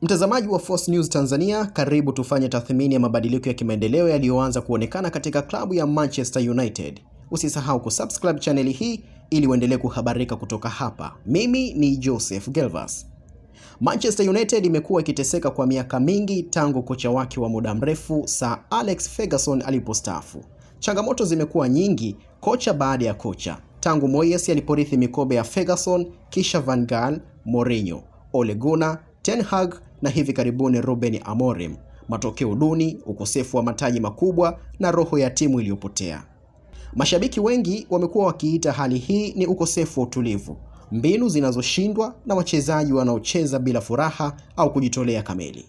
Mtazamaji wa Force News Tanzania, karibu tufanye tathmini ya mabadiliko ya kimaendeleo yaliyoanza kuonekana katika klabu ya Manchester United. Usisahau kusubscribe chaneli hii ili uendelee kuhabarika kutoka hapa. Mimi ni Joseph Gelvas. Manchester United imekuwa ikiteseka kwa miaka mingi tangu kocha wake wa muda mrefu Sir Alex Ferguson alipostaafu. Changamoto zimekuwa nyingi kocha baada ya kocha, tangu Moyes aliporithi mikoba ya Ferguson, kisha Van Gaal, Mourinho, Ole Gunnar, Ten Hag na hivi karibuni Ruben Amorim. Matokeo duni, ukosefu wa mataji makubwa na roho ya timu iliyopotea. Mashabiki wengi wamekuwa wakiita hali hii ni ukosefu wa utulivu, mbinu zinazoshindwa na wachezaji wanaocheza bila furaha au kujitolea kamili.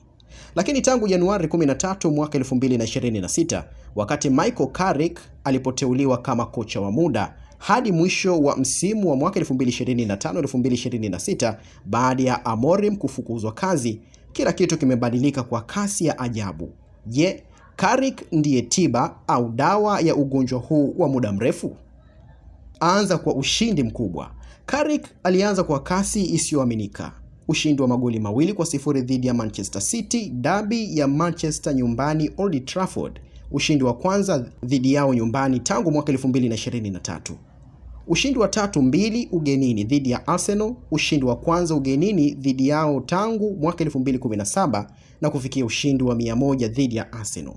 Lakini tangu Januari 13 mwaka 2026, wakati Michael Carrick alipoteuliwa kama kocha wa muda, hadi mwisho wa msimu wa mwaka 2025-2026 baada ya Amorim kufukuzwa kazi, kila kitu kimebadilika kwa kasi ya ajabu. Je, Carrick ndiye tiba au dawa ya ugonjwa huu wa muda mrefu? Anza kwa ushindi mkubwa. Carrick alianza kwa kasi isiyoaminika. Ushindi wa magoli 2-0 dhidi ya Manchester City, derby ya Manchester nyumbani Old Trafford. Ushindi wa kwanza dhidi yao nyumbani tangu mwaka 2023. Ushindi wa 3-2 ugenini dhidi ya Arsenal, ushindi wa kwanza ugenini dhidi yao tangu mwaka 2017 na kufikia ushindi wa 100 dhidi ya Arsenal.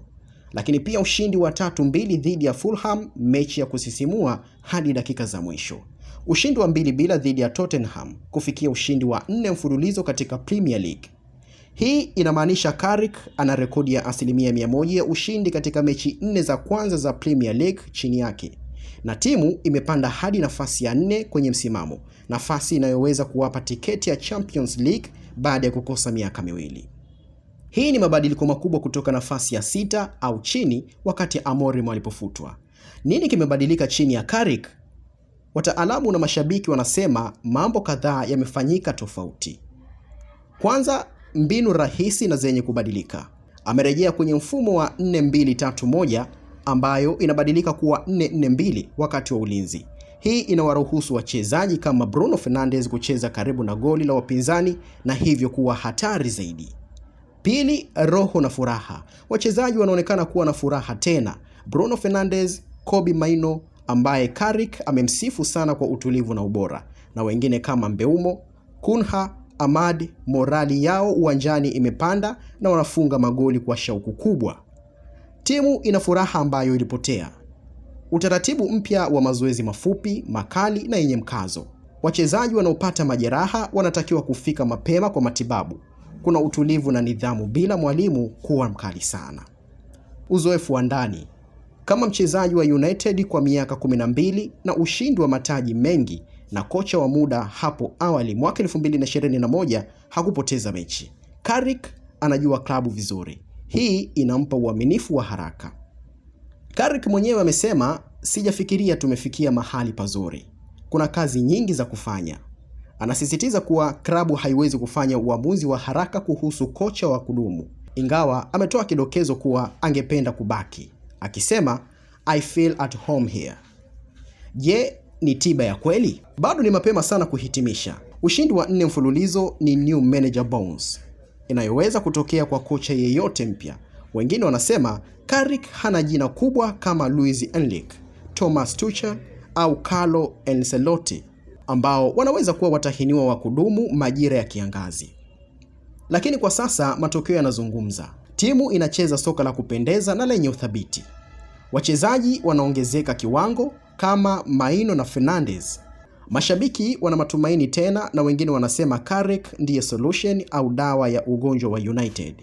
Lakini pia ushindi wa 3-2 dhidi ya Fulham, mechi ya kusisimua hadi dakika za mwisho. Ushindi wa 2-0 dhidi ya Tottenham, kufikia ushindi wa 4 mfululizo katika Premier League. Hii inamaanisha Carrick ana rekodi ya 100% ya ushindi katika mechi 4 za kwanza za Premier League chini yake. Na timu imepanda hadi nafasi ya 4 kwenye msimamo, nafasi inayoweza kuwapa tiketi ya Champions League baada ya kukosa miaka miwili. Hii ni mabadiliko makubwa kutoka nafasi ya 6 au chini wakati Amorim alipofutwa. Nini kimebadilika chini ya Carrick? Wataalamu na mashabiki wanasema mambo kadhaa yamefanyika tofauti. Kwanza, mbinu rahisi na zenye kubadilika. Amerejea kwenye mfumo wa 4-2-3-1 ambayo inabadilika kuwa 4-4-2 wakati wa ulinzi. Hii inawaruhusu wachezaji kama Bruno Fernandes kucheza karibu na goli la wapinzani na hivyo kuwa hatari zaidi. Pili, roho na furaha. Wachezaji wanaonekana kuwa na furaha tena. Bruno Fernandes, Kobbie Mainoo ambaye Carrick amemsifu sana kwa utulivu na ubora, na wengine kama Mbeumo, Cunha, Amad, morali yao uwanjani imepanda na wanafunga magoli kwa shauku kubwa. Timu ina furaha ambayo ilipotea. Utaratibu mpya wa mazoezi mafupi, makali na yenye mkazo. Wachezaji wanaopata majeraha wanatakiwa kufika mapema kwa matibabu. Kuna utulivu na nidhamu bila mwalimu kuwa mkali sana. Uzoefu wa ndani. Kama mchezaji wa United kwa miaka 12 na ushindi wa mataji mengi na kocha wa muda hapo awali mwaka 2021 hakupoteza mechi. Carrick anajua klabu vizuri. Hii inampa uaminifu wa haraka. Carrick mwenyewe amesema, sijafikiria tumefikia mahali pazuri. Kuna kazi nyingi za kufanya. Anasisitiza kuwa klabu haiwezi kufanya uamuzi wa haraka kuhusu kocha wa kudumu, ingawa ametoa kidokezo kuwa angependa kubaki, akisema I feel at home here. Je, ni tiba ya kweli? Bado ni mapema sana kuhitimisha. Ushindi wa 4 mfululizo ni new manager bounce inayoweza kutokea kwa kocha yeyote mpya. Wengine wanasema Carrick hana jina kubwa kama Luis Enrique, Thomas Tuchel au Carlo Ancelotti ambao wanaweza kuwa watahiniwa wa kudumu majira ya kiangazi. Lakini kwa sasa matokeo yanazungumza. Timu inacheza soka la kupendeza na lenye uthabiti. Wachezaji wanaongezeka kiwango kama Mainoo na Fernandes. Mashabiki wana matumaini tena na wengine wanasema Carrick ndiye solution au dawa ya ugonjwa wa United.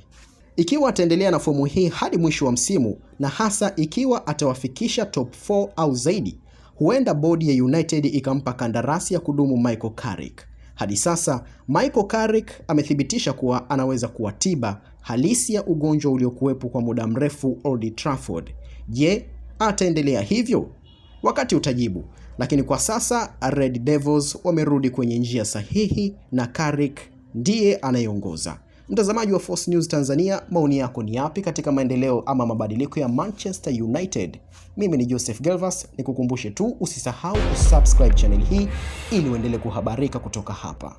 Ikiwa ataendelea na fomu hii hadi mwisho wa msimu, na hasa ikiwa atawafikisha top 4 au zaidi, huenda bodi ya United ikampa kandarasi ya kudumu Michael Carrick. Hadi sasa, Michael Carrick amethibitisha kuwa anaweza kuwa tiba halisi ya ugonjwa uliokuwepo kwa muda mrefu Old Trafford. Je, ataendelea hivyo? Wakati utajibu. Lakini kwa sasa Red Devils wamerudi kwenye njia sahihi na Carrick ndiye anayeongoza. Mtazamaji wa Force News Tanzania, maoni yako ni yapi katika maendeleo ama mabadiliko ya Manchester United? Mimi ni Joseph Gelvas, nikukumbushe tu usisahau kusubscribe channel hii ili uendelee kuhabarika kutoka hapa.